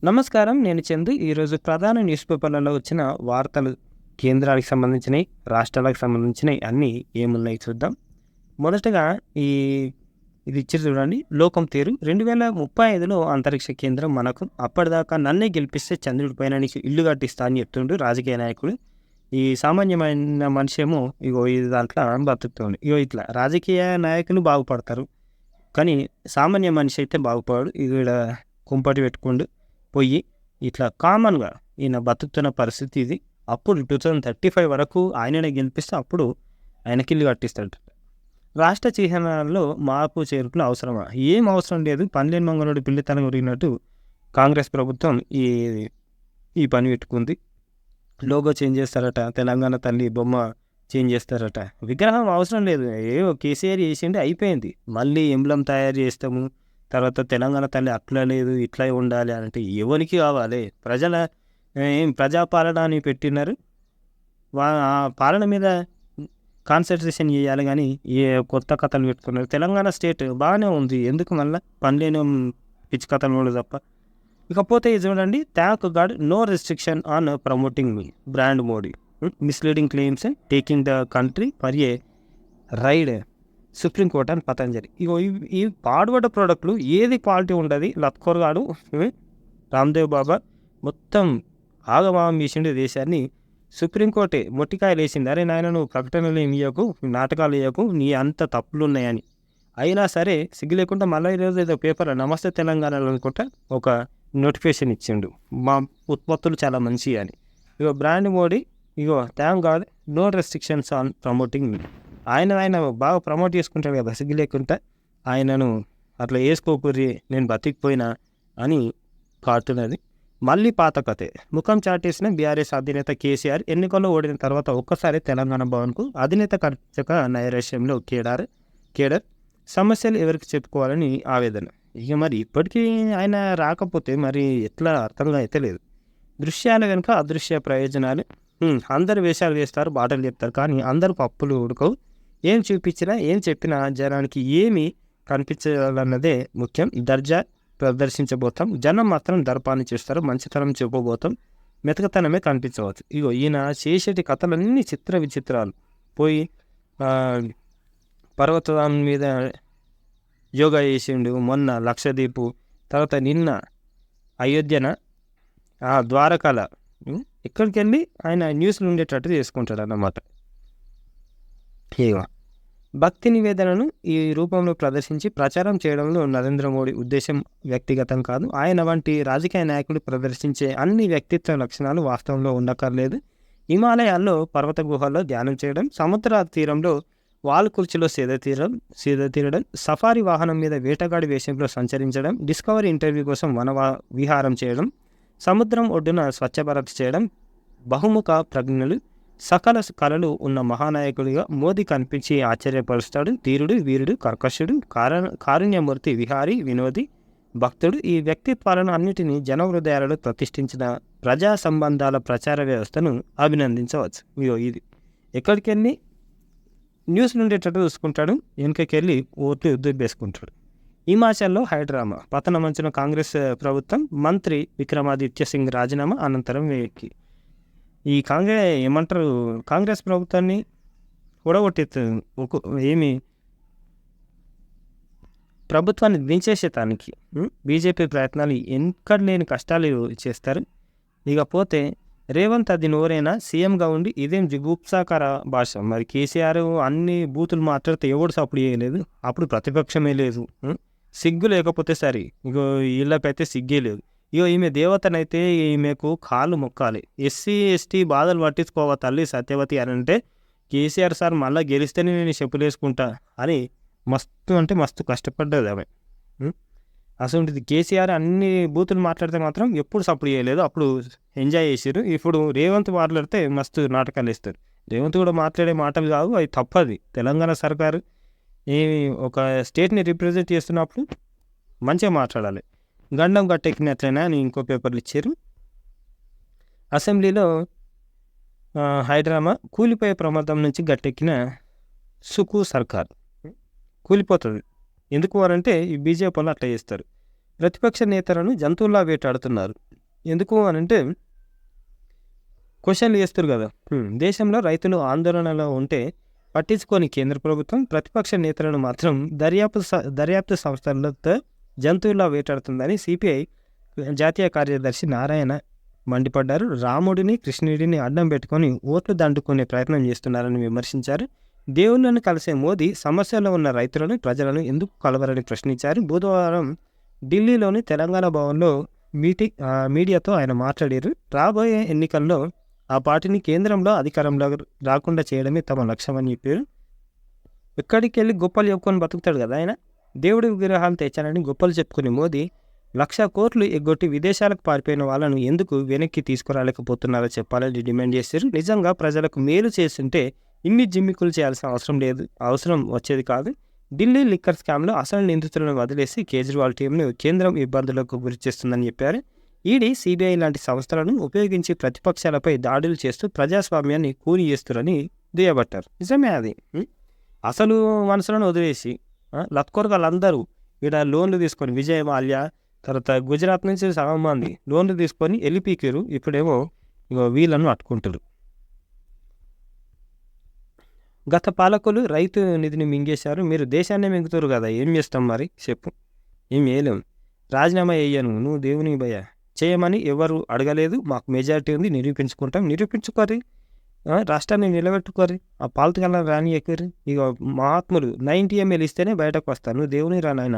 నమస్కారం. నేను చందు. ఈరోజు ప్రధాన న్యూస్ పేపర్లలో వచ్చిన వార్తలు, కేంద్రానికి సంబంధించినయి, రాష్ట్రాలకు సంబంధించినయి అన్నీ ఏమున్నాయి చూద్దాం. మొదటగా ఈ ఇది ఇచ్చిర్రు చూడండి. లోకం తీరు 2035లో అంతరిక్ష కేంద్రం మనకు. అప్పటిదాకా నన్నే గెలిపిస్తే చంద్రుడి పైన నీకు ఇల్లు కట్టిస్తా అని చెప్తుండు రాజకీయ నాయకుడు. ఈ సామాన్యమైన మనిషేమో ఇగో ఇది దాంట్లో బతుకుతుండు. ఇగో ఇట్లా రాజకీయ నాయకులు బాగుపడతారు. కానీ సామాన్య మనిషి అయితే బాగుపడడు. ఈడ కుంపటి పెట్టుకుండు పోయి ఇట్లా కామన్‌గా ఈయన బతుకుతున్న పరిస్థితి ఇది. అప్పుడు 2035 వరకు ఆయననే గెలిపిస్తే అప్పుడు ఆయనకి ఇల్లు కట్టిస్తాడట. రాష్ట్ర చిహ్నాల్లో మార్పు చేర్పులు అవసరమా? ఏం అవసరం లేదు. పనిలేని మంగళోడి పిల్లితనం ఒరిగినట్టు కాంగ్రెస్ ప్రభుత్వం ఈ పని పెట్టుకుంది. లోగో చేంజ్ చేస్తారట. తెలంగాణ తల్లి బొమ్మ చేంజ్ చేస్తారట. విగ్రహం అవసరం లేదు. ఏవో కేసీఆర్ చేసిండే అయిపోయింది. మళ్ళీ ఎంబ్లమ్ తయారు చేస్తాము. తర్వాత తెలంగాణ తల్లి అట్లా లేదు, ఇట్లా ఉండాలి అంటే ఎవరికి కావాలి? ప్రజాపాలన అని పెట్టినారు. ఆ పాలన మీద కాన్సన్ట్రేషన్ చేయాలి కానీ ఏ కొత్త కథలు పెట్టుకున్నారు. తెలంగాణ స్టేట్ బాగానే ఉంది. ఎందుకు మళ్ళీ పనిలేని పిచ్చి కథలు కూడా తప్ప. ఇకపోతే ఇది చూడండి. Thank God no restriction on promoting మీ brand Modi. Misleading claims taking the country for a ride supreme court అని పతంజలి. ఇగో ఈ పాడుబడ్డ ప్రోడక్ట్లు ఏది క్వాలిటీ ఉండదు. లత్కోర్గాడు రామ్దేవ్ బాబా మొత్తం ఆగమాగం చేసిండు దేశాన్ని. సుప్రీంకోర్టే మొట్టికాయలు వేసింది. అరే నాయన నువ్వు ప్రకటనలు ఇవ్వకు, నాటకాలు వేయకు, నీ అంత తప్పులు ఉన్నాయని. అయినా సరే సిగ్గు లేకుండా మళ్ళీ ఈరోజు ఏదో పేపర్ నమస్తే తెలంగాణలో అనుకుంటా ఒక నోటిఫికేషన్ ఇచ్చిండు. మా ఉత్పత్తులు చాలా మంచి అని. ఇగో బ్రాండ్ మోడీ ఇగో thank God no restrictions on promoting me. ఆయన బాగా ప్రమోట్ చేసుకుంటాడు కదా సిగ్గు లేకుండా. ఆయనను అట్లా వేసుకోకూరి నేను బతికిపోయినా అని కాటున్నది. మళ్ళీ పాత కథే. ముఖం చాటేసిన బీఆర్ఎస్ అధినేత కేసీఆర్ ఎన్నికల్లో ఓడిన తర్వాత ఒక్కసారి తెలంగాణ భవన్కు అధినేత కర్చక నైరాశ్యంలో కేడర్ సమస్యలు ఎవరికి చెప్పుకోవాలని ఆవేదన. ఇక మరి ఇప్పటికీ ఆయన రాకపోతే మరి ఎట్లా అర్థంగా అయితే లేదు. దృశ్యాల వెనుక అదృశ్య ప్రయోజనాలు. అందరు వేషాలు వేస్తారు, బాటలు చెప్తారు, కానీ అందరూ పప్పులు ఉడకవు. ఏం చూపించినా ఏం చెప్పినా జనానికి ఏమి కనిపించాలన్నదే ముఖ్యం. దర్జా ప్రదర్శించబోతాం, జనం మాత్రం దర్పాన్ని చేస్తారు. మంచితనం చెప్పబోతాం, మెతకతనమే కనిపించవచ్చు. ఇగో ఈయన చేసేటి కథలన్నీ చిత్ర విచిత్రాలు. పోయి పర్వతం మీద యోగా చేసిండు, మొన్న లక్షద్వీపు, తర్వాత నిన్న అయోధ్యన ద్వారకాల ఎక్కడికి వెళ్ళి ఆయన న్యూస్లు ఉండేటట్టు చేసుకుంటాడు అన్నమాట. ఇగో భక్తి నివేదనను ఈ రూపంలో ప్రదర్శించి ప్రచారం చేయడంలో నరేంద్ర మోడీ ఉద్దేశం వ్యక్తిగతం కాదు. ఆయన వంటి రాజకీయ నాయకులు ప్రదర్శించే అన్ని వ్యక్తిత్వ లక్షణాలు వాస్తవంలో ఉండక్కర్లేదు. హిమాలయాల్లో పర్వత గుహల్లో ధ్యానం చేయడం, సముద్ర తీరంలో వాల్ కుర్చీలో సేద తీరడం, సఫారీ వాహనం మీద వేటగాడి వేషంలో సంచరించడం, డిస్కవరీ ఇంటర్వ్యూ కోసం విహారం చేయడం, సముద్రం ఒడ్డున స్వచ్ఛ భారత్ చేయడం, బహుముఖ ప్రజ్ఞలు, సకల కళలు ఉన్న మహానాయకుడిగా మోదీ కనిపించి ఆశ్చర్యపరుస్తాడు. ధీరుడు, వీరుడు, కర్కశుడు, కారుణ్యమూర్తి, విహారీ, వినోది, భక్తుడు. ఈ వ్యక్తిత్వాలను అన్నిటినీ జన హృదయాలలో ప్రతిష్ఠించిన ప్రజా సంబంధాల ప్రచార వ్యవస్థను అభినందించవచ్చు. ఇది ఎక్కడికి వెళ్ళి న్యూస్లు ఉండేటట్టు చూసుకుంటాడు, వెనుకకెళ్ళి ఓట్లు దుబ్బేసుకుంటాడు. హిమాచల్లో హైడ్రామా. పతనమంచిన కాంగ్రెస్ ప్రభుత్వం, మంత్రి విక్రమాదిత్య సింగ్ రాజీనామా అనంతరం ఈ కాంగ్రెస్ ప్రభుత్వాన్ని ఏమి ప్రభుత్వాన్ని దించేసేటానికి బీజేపీ ప్రయత్నాలు ఎక్కడ లేని కష్టాలు చేస్తారు. ఇకపోతే రేవంత్ అది నోరేనా సీఎంగా ఉండి ఇదేం జిగుప్సాకర భాష. మరి కేసీఆర్ అన్ని బూతులు మాట్లాడితే ఎవడు సపోర్ట్ చేయలేదు. అప్పుడు ప్రతిపక్షమే లేదు. సిగ్గు లేకపోతే సరే. ఇగో వీళ్ళకైతే సిగ్గే లేదు. ఇగో ఈమె దేవతనైతే ఈమెకు కాళ్ళు మొక్కాలి. ఎస్సీ ఎస్టీ బాధలు పట్టించుకోవా తల్లి సత్యవతి అని అంటే కేసీఆర్ సార్ మళ్ళీ గెలిస్తేనే నేను చెప్పులేసుకుంటా అని మస్తు కష్టపడ్డది ఆమె. అసలు కేసీఆర్ అన్ని బూతులు మాట్లాడితే మాత్రం ఎప్పుడు సపోర్ట్ చేయలేదు. అప్పుడు ఎంజాయ్ చేసారు. ఇప్పుడు రేవంత్ మాట్లాడితే మస్తు నాటకాలు వేస్తారు. రేవంత్ కూడా మాట్లాడే మాటలు కావు, అవి తప్పది. తెలంగాణ సర్కారు ఒక స్టేట్ని రిప్రజెంట్ చేస్తున్నప్పుడు మంచిగా మాట్లాడాలి. గండం గట్టెక్కినట్లయినా అని ఇంకో పేపర్లు ఇచ్చారు. అసెంబ్లీలో హైడ్రామా. కూలిపోయే ప్రమాదం నుంచి గట్టెక్కిన సుకు సర్కార్ కూలిపోతుంది. ఎందుకు వారంటే ఈ బీజేపీ వాళ్ళు అట్లా చేస్తారు. ప్రతిపక్ష నేతలను జంతువుల్లా వేటాడుతున్నారు. ఎందుకు అని అంటే క్వశ్చన్లు చేస్తారు కదా. దేశంలో రైతులు ఆందోళనలో ఉంటే పట్టించుకొని కేంద్ర ప్రభుత్వం ప్రతిపక్ష నేతలను మాత్రం దర్యాప్తు సంస్థలతో జంతువులా వేటాడుతుందని సిపిఐ జాతీయ కార్యదర్శి నారాయణ మండిపడ్డారు. రాముడిని కృష్ణుడిని అడ్డం పెట్టుకొని ఓట్లు దండుకునే ప్రయత్నం చేస్తున్నారని విమర్శించారు. దేవుళ్లను కలిసే మోదీ సమస్యలో ఉన్న రైతులను ప్రజలను ఎందుకు కలవరని ప్రశ్నించారు. బుధవారం ఢిల్లీలోని తెలంగాణ భవన్లో మీడియాతో ఆయన మాట్లాడారు. రాబోయే ఎన్నికల్లో ఆ పార్టీని కేంద్రంలో అధికారంలో రాకుండా చేయడమే తమ లక్ష్యమని చెప్పారు. ఎక్కడికి వెళ్ళి గొప్పలు చెప్పుకొని బతుకుతాడు కదా ఆయన. దేవుడి విగ్రహాలు తెచ్చానని గొప్పలు చెప్పుకునే మోదీ 1,00,000 కోట్లు ఎగ్గొట్టి విదేశాలకు పారిపోయిన వాళ్ళను ఎందుకు వెనక్కి తీసుకురాలేకపోతున్నారో చెప్పాలని డిమాండ్ చేశారు. నిజంగా ప్రజలకు మేలు చేస్తుంటే ఇన్ని జిమ్మికులు చేయాల్సిన అవసరం వచ్చేది కాదు. ఢిల్లీ లిక్కర్ స్కామ్లో అసలు నిందితులను వదిలేసి కేజ్రీవాల్ టీంను కేంద్రం ఇబ్బందులకు గురి చేస్తుందని చెప్పారు. ఈడీ, సిబిఐ లాంటి సంస్థలను ఉపయోగించి ప్రతిపక్షాలపై దాడులు చేస్తూ ప్రజాస్వామ్యాన్ని కూని చేస్తారని దుయ్యబట్టారు. నిజమే అది. అసలు మనుషులను వదిలేసి లత్కొరగాళ్ళందరూ ఇక్కడ లోన్లు తీసుకొని విజయ్ మాల్యా తర్వాత గుజరాత్ నుంచి సగం మంది లోన్లు తీసుకొని వెళ్ళిపీకారు. ఇప్పుడేమో వీళ్ళను అట్టుకుంటారు. గత పాలకులు రైతు నిధిని మింగేశారు. మీరు దేశాన్ని మింగుతారు కదా, ఏం చేస్తాం మరి చెప్పు. ఏం చేయలేము. రాజీనామా వేయను, నువ్వు దేవుని భయ చేయమని ఎవరు అడగలేదు. మాకు మెజారిటీ ఉంది, నిరూపించుకోరి, రాష్ట్రాన్ని నిలబెట్టుకోరి, ఆ పాలతకల్లా రాని ఎక్కువ. ఇక మహాత్ములు 90 ml ఇస్తేనే బయటకు వస్తాను, నువ్వు దేవుని రానాయన.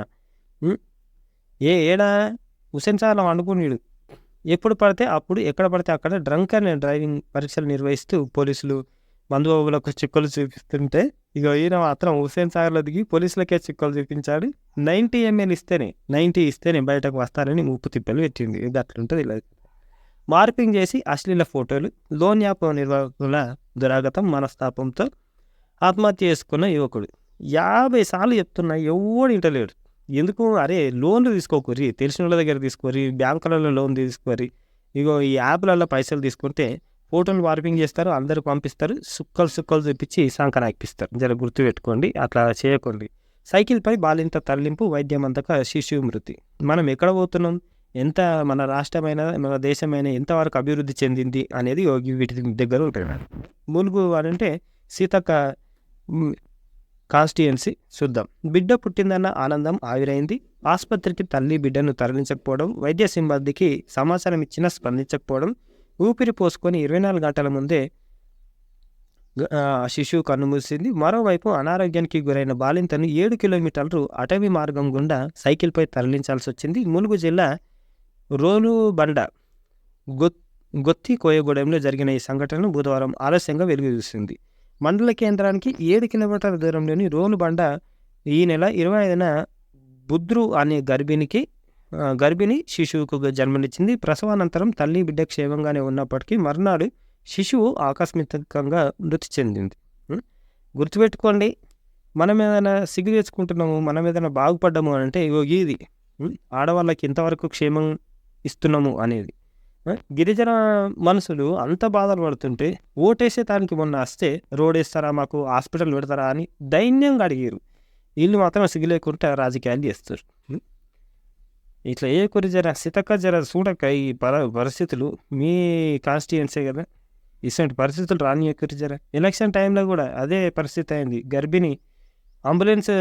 ఏడా హుసేన్ సాగర్లో వండుకున్నాడు. ఎప్పుడు పడితే అప్పుడు ఎక్కడ పడితే అక్కడ డ్రంక్ అండ్ డ్రైవింగ్ పరీక్షలు నిర్వహిస్తూ పోలీసులు బంధుబాబులకు చిక్కులు చూపిస్తుంటే ఇక ఈయన మాత్రం హుసేన్ సాగర్లో దిగి పోలీసులకే చిక్కులు చూపించాడు. 90 ml ఇస్తేనే బయటకు వస్తారని ముప్పు తిప్పలు పెట్టింది. ఇది అట్లుంటుంది. ఇలా మార్పింగ్ చేసి అశ్లీల ఫోటోలు. లోన్ యాప్ నిర్వాహకుల దురాగతం మనస్తాపంతో ఆత్మహత్య చేసుకున్న యువకుడు. 50 సార్లు చెప్తున్నా, ఎవడు ఇంటలేడు. ఎందుకు? అరే లోన్లు తీసుకోకూరి, తెలిసిన వాళ్ళ దగ్గర తీసుకోరి, బ్యాంకులలో లోన్ తీసుకోరి. ఇగో ఈ యాప్లలో పైసలు తీసుకుంటే ఫోటోలు మార్పింగ్ చేస్తారు, అందరికి పంపిస్తారు, సుక్కలు చూపించి సంకనాకిపిస్తారు. జర గుర్తుపెట్టుకోండి, అట్లా చేయకండి. సైకిల్పై బాలింత తరలింపు, వైద్యం అందక శిశువు మృతి. మనం ఎక్కడ పోతున్నాం, ఎంత మన రాష్ట్రమైన మన దేశమైన ఎంతవరకు అభివృద్ధి చెందింది అనేది వీటి దగ్గర ఉంటాయి. ములుగు అంటే సీతక్క కాన్స్టిట్యుయెన్సీ చూద్దాం. బిడ్డ పుట్టిందన్న ఆనందం ఆవిరైంది. ఆసుపత్రికి తల్లి బిడ్డను తరలించకపోవడం, వైద్య సిబ్బందికి సమాచారం ఇచ్చినా స్పందించకపోవడం, ఊపిరి పోసుకొని 24 గంటల ముందే శిశువు కన్నుమూసింది. మరోవైపు అనారోగ్యానికి గురైన బాలింతను 7 కిలోమీటర్లు అటవీ మార్గం గుండా సైకిల్పై తరలించాల్సి వచ్చింది. ములుగు జిల్లా రోలుబండ గొత్తి కోయగూడెంలో జరిగిన ఈ సంఘటన బుధవారం ఆలస్యంగా వెలుగు చూసింది. మండల కేంద్రానికి 7 కిలోమీటర్ల దూరంలోని రోలుబండ ఈ నెల 25న బుద్రు అనే గర్భిణి శిశువుకు జన్మనిచ్చింది. ప్రసవానంతరం తల్లి బిడ్డ క్షేమంగానే ఉన్నప్పటికీ మర్నాడు శిశువు ఆకస్మికంగా మృతి చెందింది. గుర్తుపెట్టుకోండి, మనం ఏదైనా సిగ్గు తెచ్చుకుంటున్నాము, మనం ఏదైనా బాగుపడ్డాము అని అంటే ఇగో ఇది ఆడవాళ్ళకి ఇంతవరకు క్షేమం ఇస్తున్నాము అనేది. గిరిజన మనుషులు అంత బాధలు పడుతుంటే ఓటేసే దానికి మొన్న వస్తే రోడ్ వేస్తారా, మాకు హాస్పిటల్ పెడతారా అని దైన్యంగా అడిగారు. వీళ్ళు మాత్రం సిగ్గు లేకుండా రాజకీయాలు చేస్తారు. ఇట్లా ఏ కొరి జర సితక్క జర చూడక ఈ పరిస్థితులు మీ కాన్స్టిట్యుయెన్సీ కదా, ఇటువంటి పరిస్థితులు రానియకూరి జర. ఎలక్షన్ టైంలో కూడా అదే పరిస్థితి అయింది. గర్భిణి అంబులెన్స్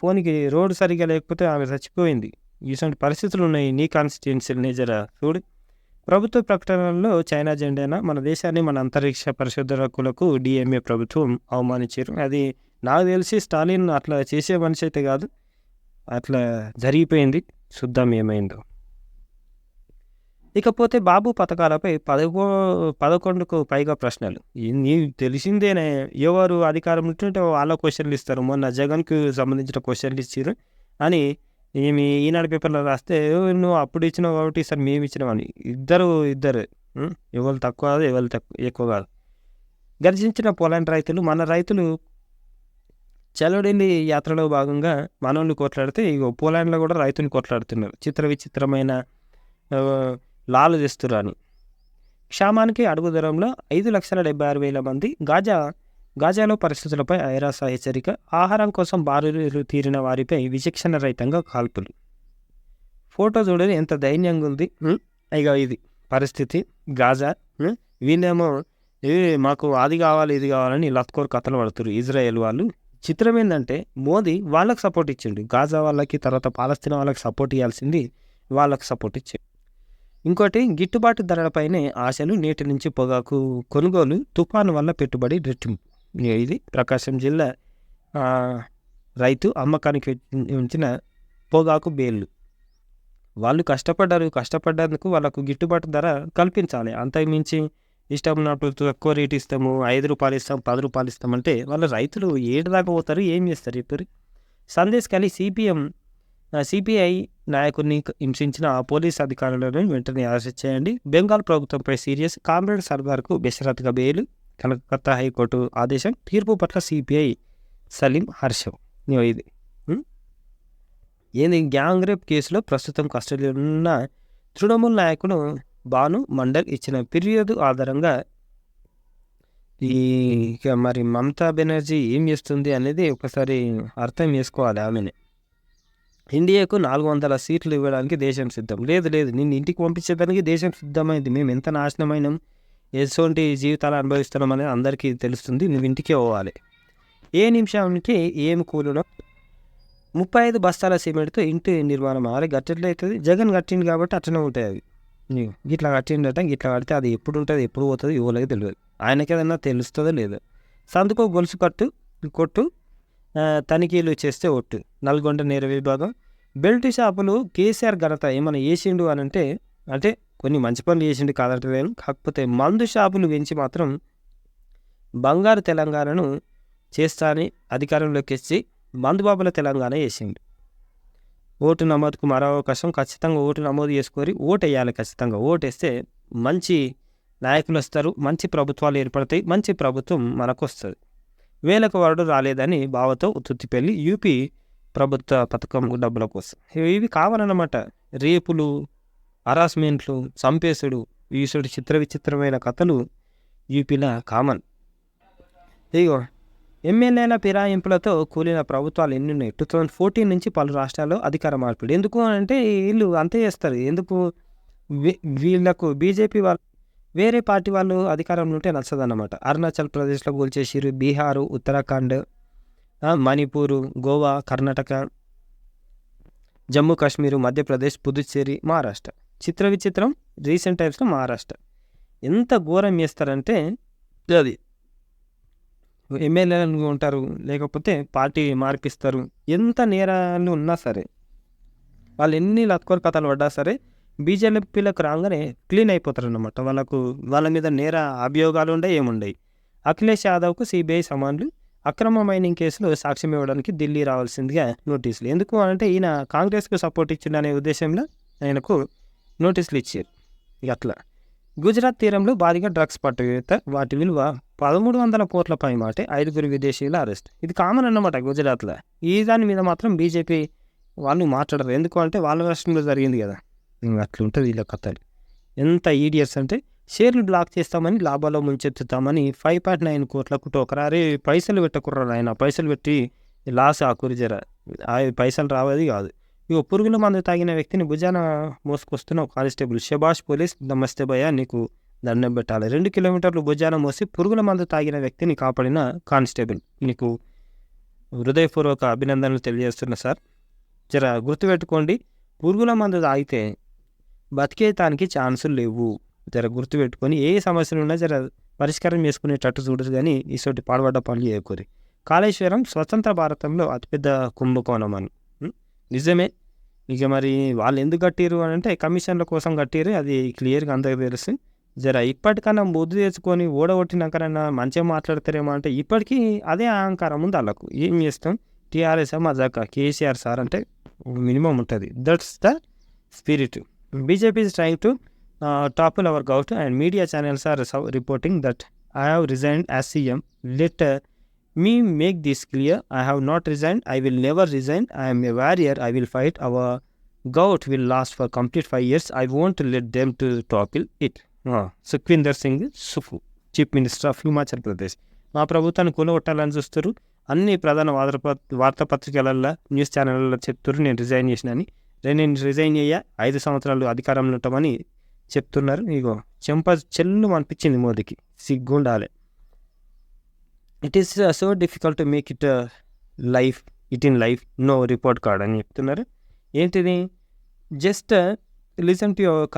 ఫోన్కి రోడ్డు సరిగా లేకపోతే ఆమె చచ్చిపోయింది. ఇటువంటి పరిస్థితులు ఉన్నాయి నీ కాన్స్టిట్యుయెన్సీని జర చూడు. ప్రభుత్వ ప్రకటనలో చైనా జెండానా మన దేశాన్ని మన అంతరిక్ష పరిశోధకులకు డిఎంఏ ప్రభుత్వం అవమానించారు. అది నాకు తెలిసి స్టాలిన్ అట్లా చేసే మనిషి అయితే కాదు, అట్లా జరిగిపోయింది. చూద్దాం ఏమైందో. ఇకపోతే బాబు పథకాలపై 11కు పైగా ప్రశ్నలు. నీకు తెలిసిందేనే, ఎవరు అధికారం ఉంటుంటే వాళ్ళ క్వశ్చన్లు ఇస్తారు. మొన్న జగన్కు సంబంధించిన క్వశ్చన్లు ఇచ్చారు అని ఈనాడు పేపర్లో రాస్తే నువ్వు అప్పుడు ఇచ్చినావు కాబట్టి సార్ మేము ఇచ్చినామని ఇద్దరు ఎవరు తక్కువ కాదు, ఎవరు ఎక్కువ కాదు. గర్జించిన పోలాండ్ రైతులు. మన రైతులు చలో ఢిల్లీ యాత్రలో భాగంగా మనోళ్ళు కొట్లాడితే ఇగో పోలాండ్లో కూడా రైతుని కొట్లాడుతున్నారు. విచిత్రమైన లాలు చేస్తున్నారు అని. క్షామానికి అడుగు దూరంలో 5,76,000 మంది. గాజాలో పరిస్థితులపై ఐరాస హెచ్చరిక. ఆహారం కోసం బారులు తీరిన వారిపై విచక్షణ రహితంగా కాల్పులు. ఫోటో చూడని ఎంత దైన్యంగా ఉంది. ఇక ఇది పరిస్థితి గాజా. వీళ్ళేమో మాకు అది కావాలి ఇది కావాలని లత్కోర్ కథలు పడుతున్నారు ఇజ్రాయెల్ వాళ్ళు. చిత్రం ఏంటంటే మోదీ వాళ్ళకి సపోర్ట్ ఇచ్చిండు, గాజా వాళ్ళకి తర్వాత పాలస్తీనా వాళ్ళకి సపోర్ట్ ఇవ్వాల్సింది వాళ్ళకి సపోర్ట్ ఇచ్చిండు. ఇంకోటి గిట్టుబాటు ధరలపైనే ఆశలు, నేటి నుంచి పొగాకు కొనుగోలు, తుఫాను వల్ల పెట్టుబడి రెట్టింపు. ఇది ప్రకాశం జిల్లా రైతు అమ్మకానికి ఉంచిన పొగాకు బేళ్ళు. వాళ్ళు కష్టపడ్డందుకు వాళ్ళకు గిట్టుబాటు ధర కల్పించాలి. అంతకుమించి ఇష్టం ఉన్నప్పుడు తక్కువ రేటు ఇస్తాము, 5 రూపాయలు ఇస్తాం, 10 రూపాయలు ఇస్తామంటే వాళ్ళ రైతులు ఏడు దాకా పోతారు, ఏం చేస్తారు ఇప్పుడు? సందేశ్ ఖాళీ సిపిఐ నాయకుడిని హింసించిన పోలీస్ అధికారులను వెంటనే అరెస్ట్ చేయండి. బెంగాల్ ప్రభుత్వంపై సీరియస్, కామ్రేడ్ సర్దార్కు బెషరత్గా బెయిల్, కలకత్తా హైకోర్టు ఆదేశం, తీర్పు పట్ల సిపిఐ సలీం హర్షం. ఇది ఏంది? గ్యాంగ్ రేప్ కేసులో ప్రస్తుతం కస్టడీలో ఉన్న తృణమూల్ నాయకుడు భాను మండల్ ఇచ్చిన ఫిర్యాదు ఆధారంగా మరి మమతా బెనర్జీ ఏం చేస్తుంది అనేది ఒకసారి అర్థం చేసుకోవాలి. ఆమెనే ఇండియాకు 400 సీట్లు ఇవ్వడానికి దేశం సిద్ధం. లేదు నిన్ను ఇంటికి పంపించేదానికి దేశం సిద్ధమైంది. మేము ఎంత నాశనమైనాం, ఎటువంటి జీవితాలు అనుభవిస్తున్నాం అనేది అందరికీ తెలుస్తుంది. నువ్వు ఇంటికే పోవాలి. ఏ నిమిషానికి ఏం కూలునో 35 బస్తాల సిమెంట్తో ఇంటి నిర్మాణం గట్టెట్లయితుంది. జగన్ కట్టింది కాబట్టి అట్లనే ఉంటాయి. అవి గిట్లా కట్టిండట, గిట్లా కడితే అది ఎప్పుడు ఉంటుంది, ఎప్పుడు పోతుంది, ఇవ్వలేదు తెలియదు. ఆయనకి ఏదన్నా తెలుస్తుందో లేదో. సందుకో గొలుసు కొట్టు తనిఖీలు చేస్తే ఒట్టు. నల్గొండ నేర విభాగం బెల్ట్ షాపులు కేసీఆర్ ఘనత ఏమైనా వేసిండు అని అంటే కొన్ని మంచి పనులు చేసిండు కాదంటలేను. కాకపోతే మందు షాపులు పెంచి మాత్రం బంగారు తెలంగాణను చేస్తానని అధికారంలోకి వచ్చి మందుబాబుల తెలంగాణ వేసిండు. ఓటు నమోదుకు మరో అవకాశం. ఖచ్చితంగా ఓటు నమోదు చేసుకొని ఓటు వేయాలి. ఖచ్చితంగా ఓటు వేస్తే మంచి నాయకులు వస్తారు, మంచి ప్రభుత్వాలు ఏర్పడతాయి, మంచి ప్రభుత్వం మనకు వస్తుంది. వేలకు వరడు రాలేదని బావతో ఉత్తుత్తిపెళ్ళి యూపీ ప్రభుత్వ పథకం డబ్బుల కోసం. ఇవి కావాలన్నమాట. రేపులు, హరాస్మెంట్లు, చంపేసుడు, ఈసుడు విచిత్రమైన కథలు యూపీలో కామన్. ఇగో ఎమ్మెల్యేల ఫిరాయింపులతో కూలిన ప్రభుత్వాలు ఎన్ని ఉన్నాయి? 2014 నుంచి పలు రాష్ట్రాల్లో అధికార మార్పిడి. ఎందుకు అంటే వీళ్ళు అంతే చేస్తారు. ఎందుకు? వీళ్ళకు బీజేపీ వాళ్ళు వేరే పార్టీ వాళ్ళు అధికారంలో ఉంటే నచ్చదన్నమాట. అరుణాచల్ ప్రదేశ్లో కూల్చేసిరు, బీహారు, ఉత్తరాఖండ్, మణిపూరు, గోవా, కర్ణాటక, జమ్మూ కాశ్మీరు, మధ్యప్రదేశ్, పుదుచ్చేరి, మహారాష్ట్ర. విచిత్రం రీసెంట్ టైమ్స్లో మహారాష్ట్ర ఎంత ఘోరం చేస్తారంటే అది ఎమ్మెల్యేలు ఉంటారు, లేకపోతే పార్టీ మార్పిస్తారు. ఎంత నేరాలు ఉన్నా సరే, వాళ్ళు ఎన్ని లత్కోర్ కథలు పడ్డా సరే బీజేపీలకు రాగానే క్లీన్ అయిపోతారు అన్నమాట. వాళ్ళ మీద నేర అభియోగాలు ఏముండయి. అఖిలేష్ యాదవ్కు సిబిఐ సమన్లు. అక్రమ మైనింగ్ కేసులో సాక్ష్యం ఇవ్వడానికి ఢిల్లీ రావాల్సిందిగా నోటీసులు. ఎందుకు అంటే ఈయన కాంగ్రెస్కు సపోర్ట్ ఇచ్చిండనే ఉద్దేశంలో ఆయనకు నోటీసులు ఇచ్చారు. అట్లా గుజరాత్ తీరంలో భారీగా డ్రగ్స్ పట్టువేత, వాటి విలువ 1300 కోట్ల పై మాట, 5 విదేశీయుల అరెస్ట్. ఇది కామన్ అన్నమాట గుజరాత్లో. ఈ దాని మీద మాత్రం బీజేపీ వాళ్ళు మాట్లాడరు. ఎందుకు అంటే వాళ్ళ రాష్ట్రంలో జరిగింది కదా. అట్లుంటుంది వీళ్ళ కథలు. ఎంత ఈడియట్స్ అంటే షేర్లు బ్లాక్ చేస్తామని, లాభాల్లో ముంచెత్తుతామని 5.9 కోట్లకు టోకరారే. పైసలు పెట్టకుర్రారు ఆయన, పైసలు పెట్టి లాస్ ఆకురి జర పైసలు రావది కాదు. ఇక పురుగుల మందు తాగిన వ్యక్తిని భుజాన మోసుకొస్తున్న ఒక కానిస్టేబుల్. శబాష్ పోలీస్, నమస్తే భయ్య, నీకు దండం పెట్టాలి. 2 కిలోమీటర్లు భుజాన మోసి పురుగుల మందు తాగిన వ్యక్తిని కాపాడిన కానిస్టేబుల్, నీకు హృదయపూర్వక అభినందనలు తెలియజేస్తున్నా సార్. జర గుర్తుపెట్టుకోండి, పురుగుల మందు తాగితే బతికేతానికి ఛాన్సులు లేవు. జర గుర్తుపెట్టుకొని ఏ సమస్యలు ఉన్నా జర పరిష్కారం చేసుకునేటట్టు చూడరు, కానీ ఈసోటి పాడుపడ్డ పనులు చేయకూరి. కాళేశ్వరం స్వతంత్ర భారతంలో అతిపెద్ద కుంభకోణం అని నిజమే. ఇక మరి వాళ్ళు ఎందుకు కట్టిరు అని అంటే కమిషన్ల కోసం కట్టిరు, అది క్లియర్గా అందరికీ తెలుసు. జర ఇప్పటికన్నా బుద్ధి తెచ్చుకొని ఓడగొట్టినాకనన్నా మంచిగా మాట్లాడతారేమో అంటే ఇప్పటికీ అదే అహంకారం ఉంది వాళ్ళకు. ఏం చేస్తాం, టీఆర్ఎస్ మజాక, కేసీఆర్ సార్ అంటే మినిమం ఉంటుంది. That's the spirit. BJP is trying to topple our gout, and media channels are reporting that I have resigned as CM. Let me make this clear. I have not resigned. I will never resign. I am a warrior. I will fight. Our gout will last for complete 5 years. I won't let them to topple it. Sukhwinder Singh Sufu, Chief Minister of Himachal Pradesh. మా ప్రభుత్వాన్ని కూలగొట్టాలని చూస్తారు. అన్ని ప్రధాన వార్తాపత్రికలలో, news ఛానళ్ళలో చెప్తారు నేను resign చేసినని. నేను resign అయ్యా, 5 సంవత్సరాలు అధికారంలో ఉంటామని చెప్తున్నారు. ఇగో చెంప చెల్లు అనిపించింది మోదీకి, సిగ్గుండాలి. It is so difficult to make it life in life, no report card అని చెప్తున్నారు. ఏంటిది? Just listen to your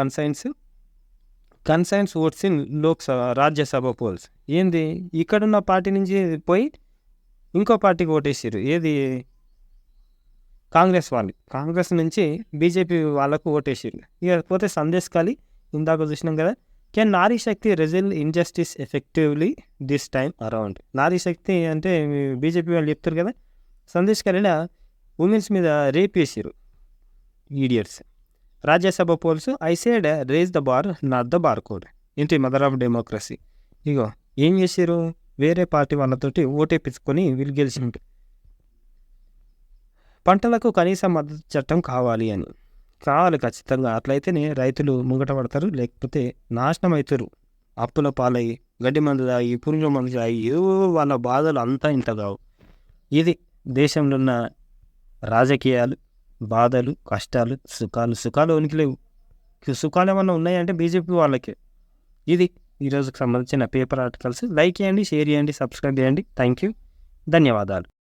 conscience votes in Lok Sabha Rajya Sabha polls. ఏంది? ఇక్కడున్న పార్టీ నుంచి పోయి ఇంకో పార్టీకి ఓటేసారు. ఏది? కాంగ్రెస్ వాళ్ళు. కాంగ్రెస్ నుంచి బీజేపీ వాళ్ళకు ఓటేసారు. ఇక పోతే సందేశ్ ఖాళీ ఇందాక చూసినాం కదా. Can Nari Shakti resolve injustice effectively this time around. Nari Shakti అంటే బీజేపీ వాళ్ళు చెప్తారు కదా. సందేశ్ ఖాళీలా ఉమెన్స్ మీద రేప్ చేసారు idiots. Rajya Sabha polls I said raise the bar not the bar code. ఏంటి? Mother of democracy. ఇగో ఏం చేసారు? వేరే పార్టీ వాళ్ళతోటి ఓటేపించుకొని వీళ్ళు గెలిచిండు. పంటలకు కనీస మద్దతు చట్టం కావాలి అని. కావాలి ఖచ్చితంగా. అట్లయితేనే రైతులు ముంగట పడతారు, లేకపోతే నాశనం అవుతారు. అప్పుల పాలయ్యి, గడ్డి మందు తాగి, పురుగుల మందు తాగి, ఏవో వాళ్ళ బాధలు అంతా ఇంత కావు. ఇది దేశంలో ఉన్న రాజకీయాలు, బాధలు, కష్టాలు, సుఖాలు ఉనికి లేవు. సుఖాలు ఏమన్నా ఉన్నాయంటే బీజేపీ వాళ్ళకే. ఇది ఈరోజుకి సంబంధించిన పేపర్ ఆర్టికల్స్. లైక్ చేయండి, షేర్ చేయండి, సబ్స్క్రైబ్ చేయండి. థ్యాంక్ యూ, ధన్యవాదాలు.